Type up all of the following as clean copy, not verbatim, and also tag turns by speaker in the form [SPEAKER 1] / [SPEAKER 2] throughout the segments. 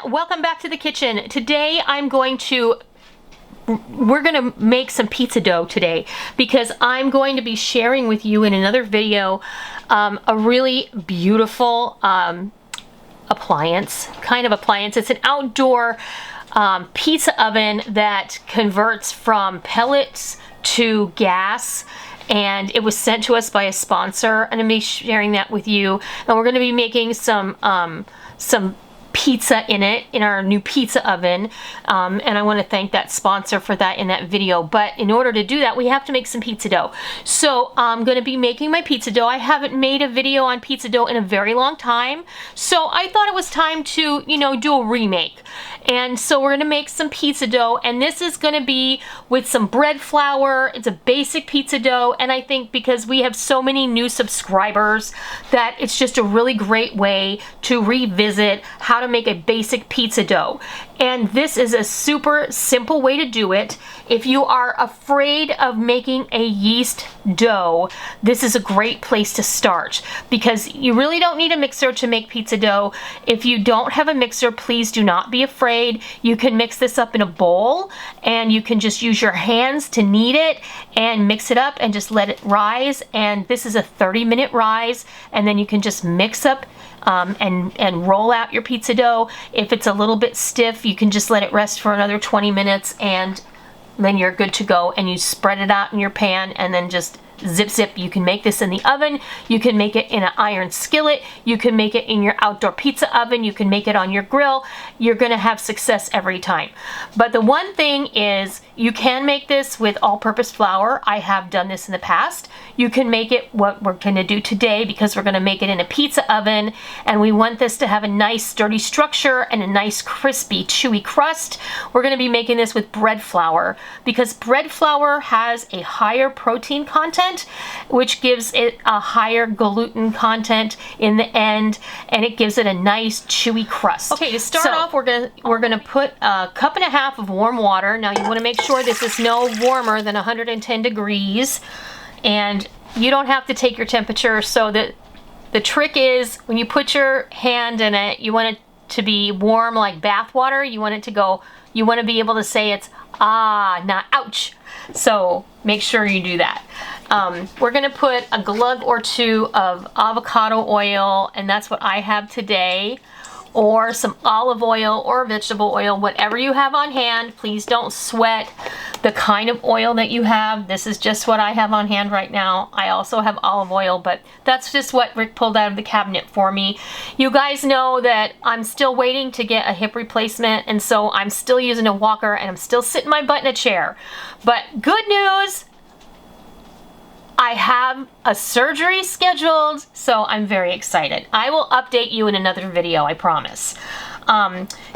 [SPEAKER 1] welcome back to the kitchen. Today we're gonna make some pizza dough today because I'm going to be sharing with you in another video a really beautiful appliance. It's an outdoor pizza oven that converts from pellets to gas, and it was sent to us by a sponsor, and I'm gonna be sharing that with you. And we're gonna be making some pizza in it, in our new pizza oven, and I want to thank that sponsor for that in that video. But in order to do that, we have to make some pizza dough. So I'm going to be making my pizza dough. I haven't made a video on pizza dough in a very long time, so I thought it was time to, do a remake. And so we're going to make some pizza dough, and this is going to be with some bread flour. It's a basic pizza dough, and I think because we have so many new subscribers that it's just a really great way to revisit how to make a basic pizza dough. And this is a super simple way to do it. If you are afraid of making a yeast dough, this is a great place to start because you really don't need a mixer to make pizza dough. If you don't have a mixer, please do not be afraid. You can mix this up in a bowl, and you can just use your hands to knead it and mix it up and just let it rise. And this is a 30-minute rise, and then you can just mix up and roll out your pizza dough. If it's a little bit stiff, you can just let it rest for another 20 minutes, and then you're good to go. And you spread it out in your pan, and then just zip. You can make this in the oven. You can make it in an iron skillet. You can make it in your outdoor pizza oven. You can make it on your grill. You're gonna have success every time. But the one thing is, you can make this with all-purpose flour. I have done this in the past. You can make it what we're gonna do today, because we're gonna make it in a pizza oven, and we want this to have a nice sturdy structure and a nice crispy chewy crust. We're gonna be making this with bread flour, because bread flour has a higher protein content, which gives it a higher gluten content in the end, and it gives it a nice chewy crust. Okay, to start off, we're gonna put a cup and a half of warm water. Now you want to make sure this is no warmer than 110 degrees, and you don't have to take your temperature. So the trick is, when you put your hand in it, you want it to be warm like bath water. You want it to go, you want to be able to say it's ah, not ouch. So make sure you do that. We're gonna put a glug or two of avocado oil, and that's what I have today, or some olive oil or vegetable oil, whatever you have on hand. Please don't sweat the kind of oil that you have. This is just what I have on hand right now. I also have olive oil, but that's just what Rick pulled out of the cabinet for me. You guys know that I'm still waiting to get a hip replacement, and so I'm still using a walker, and I'm still sitting my butt in a chair. But good news, I have a surgery scheduled, so I'm very excited. I will update you in another video, I promise.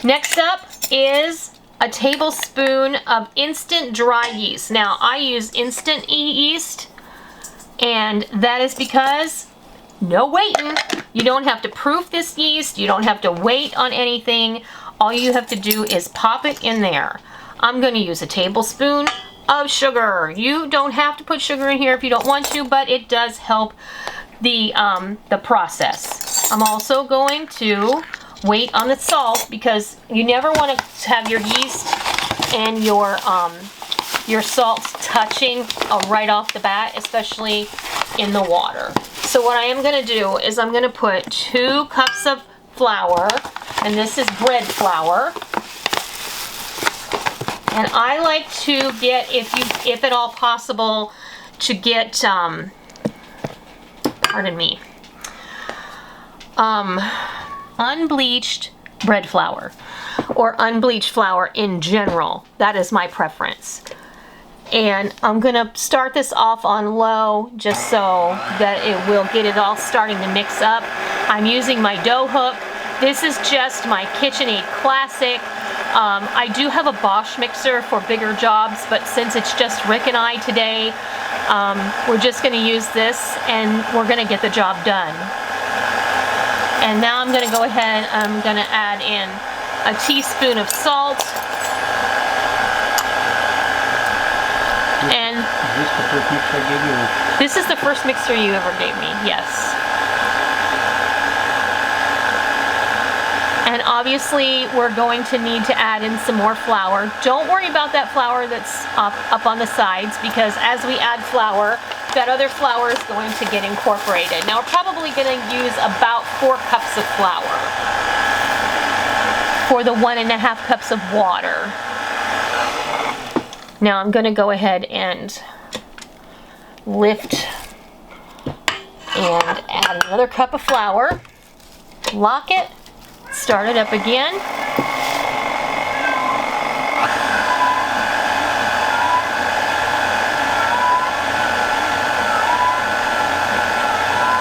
[SPEAKER 1] Next up is a tablespoon of instant dry yeast. Now, I use instant yeast, and that is because no waiting. You don't have to proof this yeast. You don't have to wait on anything. All you have to do is pop it in there. I'm going to use a tablespoon of sugar. You don't have to put sugar in here if you don't want to, but it does help the process. I'm also going to wait on the salt, because you never want to have your yeast and your salt touching right off the bat, especially in the water. So what I am going to do is I'm going to put 2 cups of flour, and this is bread flour. And I like to get, if at all possible, to get, unbleached bread flour, or unbleached flour in general. That is my preference. And I'm gonna start this off on low, just so that it will get it all starting to mix up. I'm using my dough hook. This is just my KitchenAid Classic. I do have a Bosch mixer for bigger jobs, but since it's just Rick and I today, we're just going to use this, and we're going to get the job done. And now I'm going to go ahead, I'm going to add in a teaspoon of salt. And is this the first mixer I gave you? This is the first mixer you ever gave me, yes. And obviously we're going to need to add in some more flour. Don't worry about that flour that's up on the sides, because as we add flour, that other flour is going to get incorporated. Now we're probably going to use about 4 cups of flour for the 1.5 cups of water. Now I'm going to go ahead and lift and add another cup of flour. Lock it, start it up again.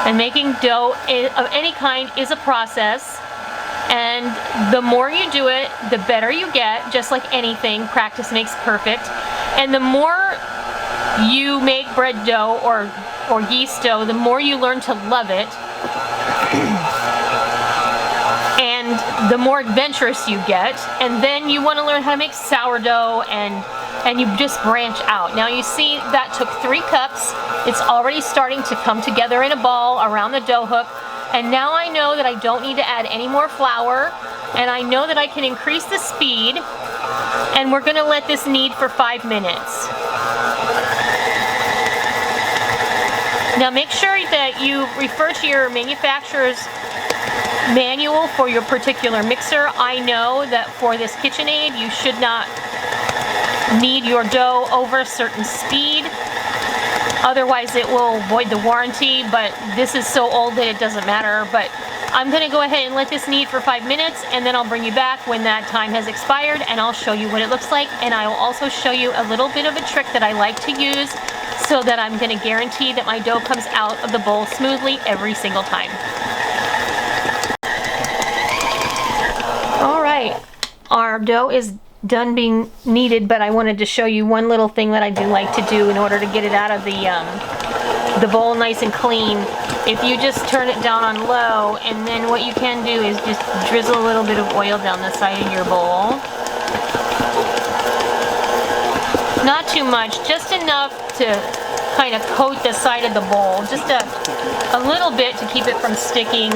[SPEAKER 1] And making dough of any kind is a process, and the more you do it, the better you get. Just like anything, practice makes perfect. And the more you make bread dough or yeast dough, the more you learn to love it. And the more adventurous you get, and then you want to learn how to make sourdough, and you just branch out. Now you see that took 3 cups. It's already starting to come together in a ball around the dough hook. And now I know that I don't need to add any more flour, and I know that I can increase the speed, and we're going to let this knead for 5 minutes. Now make sure that you refer to your manufacturer's manual for your particular mixer. I know that for this KitchenAid you should not knead your dough over a certain speed, otherwise it will void the warranty, but this is so old that it doesn't matter. But I'm going to go ahead and let this knead for 5 minutes, and then I'll bring you back when that time has expired, and I'll show you what it looks like. And I will also show you a little bit of a trick that I like to use, so that I'm going to guarantee that my dough comes out of the bowl smoothly every single time. Alright, our dough is done being kneaded, but I wanted to show you one little thing that I do like to do in order to get it out of the bowl nice and clean. If you just turn it down on low, and then what you can do is just drizzle a little bit of oil down the side of your bowl. Not too much, just enough to kind of coat the side of the bowl. Just a little bit to keep it from sticking.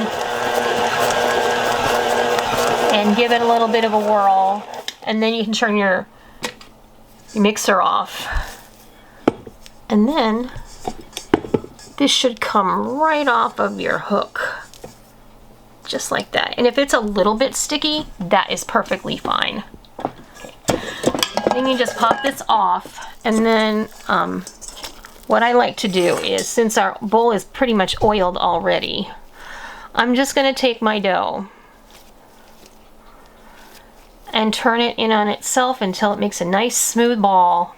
[SPEAKER 1] And give it a little bit of a whirl. And then you can turn your mixer off. And then this should come right off of your hook. Just like that. And if it's a little bit sticky, that is perfectly fine. Then you just pop this off, and then what I like to do is, since our bowl is pretty much oiled already, I'm just going to take my dough and turn it in on itself until it makes a nice smooth ball.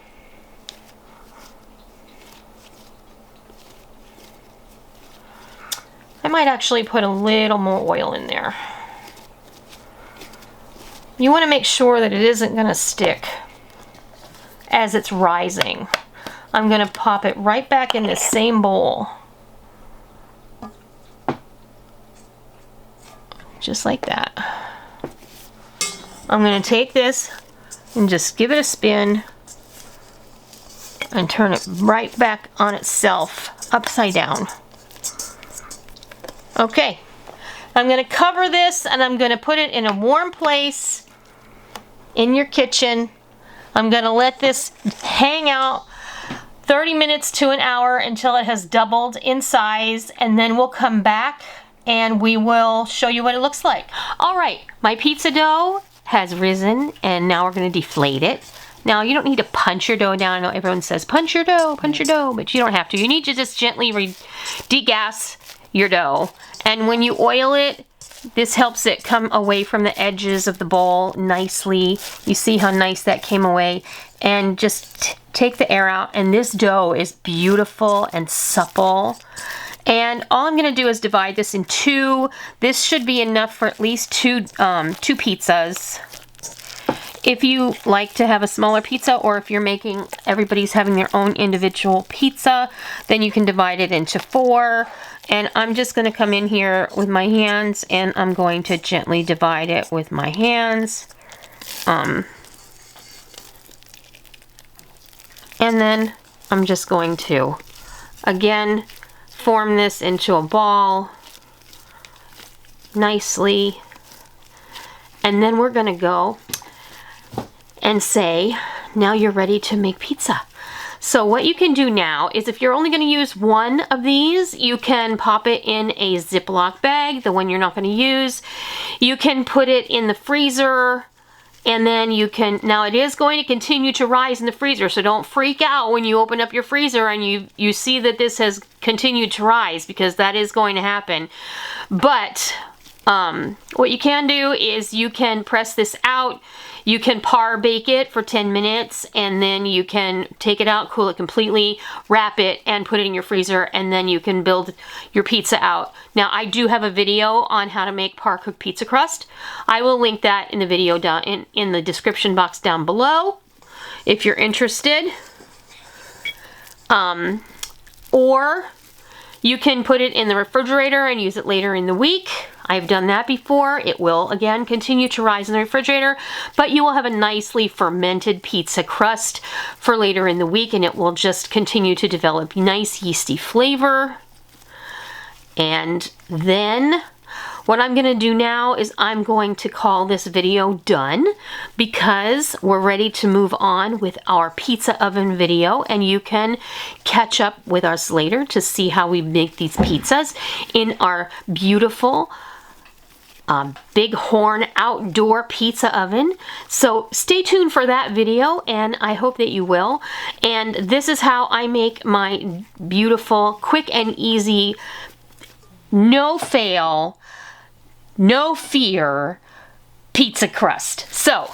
[SPEAKER 1] I might actually put a little more oil in there. You want to make sure that it isn't going to stick as it's rising. I'm going to pop it right back in this same bowl. Just like that. I'm going to take this and just give it a spin and turn it right back on itself, upside down. Okay, I'm going to cover this, and I'm going to put it in a warm place in your kitchen. I'm going to let this hang out 30 minutes to an hour until it has doubled in size, and then we'll come back and we will show you what it looks like. All right, my pizza dough has risen, and now we're going to deflate it. Now, you don't need to punch your dough down. I know everyone says punch your dough, but you don't have to. You need to just gently degas your dough. And when you oil it, this helps it come away from the edges of the bowl nicely. You see how nice that came away. And just take the air out, and this dough is beautiful and supple. And all I'm going to do is divide this in 2. This should be enough for at least two pizzas. If you like to have a smaller pizza, or if you're making, everybody's having their own individual pizza, then you can divide it into 4. And I'm just going to come in here with my hands, and I'm going to gently divide it with my hands. And then I'm just going to, again, form this into a ball nicely. And then we're gonna go and say, now you're ready to make pizza. So what you can do now is if you're only going to use one of these, you can pop it in a Ziploc bag, the one you're not going to use. You can put it in the freezer, and then you can, now it is going to continue to rise in the freezer, so don't freak out when you open up your freezer and you see that this has continued to rise, because that is going to happen. But what you can do is you can press this out, you can par bake it for 10 minutes, and then you can take it out, cool it completely, wrap it, and put it in your freezer, and then you can build your pizza out. Now, I do have a video on how to make par cooked pizza crust. I will link that in the video down in the description box down below if you're interested. Or you can put it in the refrigerator and use it later in the week. I've done that before. It will, again, continue to rise in the refrigerator, but you will have a nicely fermented pizza crust for later in the week, and it will just continue to develop nice yeasty flavor. And then what I'm gonna do now is I'm going to call this video done, because we're ready to move on with our pizza oven video, and you can catch up with us later to see how we make these pizzas in our beautiful Bighorn outdoor pizza oven. So stay tuned for that video, and I hope that you will. And this is how I make my beautiful, quick and easy, no fail, no fear pizza crust. So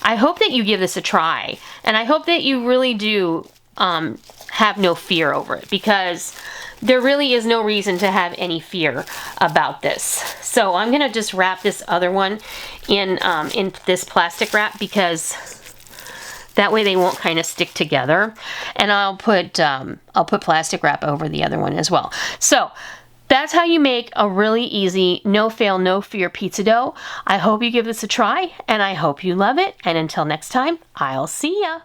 [SPEAKER 1] I hope that you give this a try, and I hope that you really do have no fear over it, because there really is no reason to have any fear about this. So I'm gonna just wrap this other one in this plastic wrap, because that way they won't kind of stick together. And I'll put plastic wrap over the other one as well. So that's how you make a really easy, no fail, no fear pizza dough. I hope you give this a try, and I hope you love it. And until next time, I'll see ya.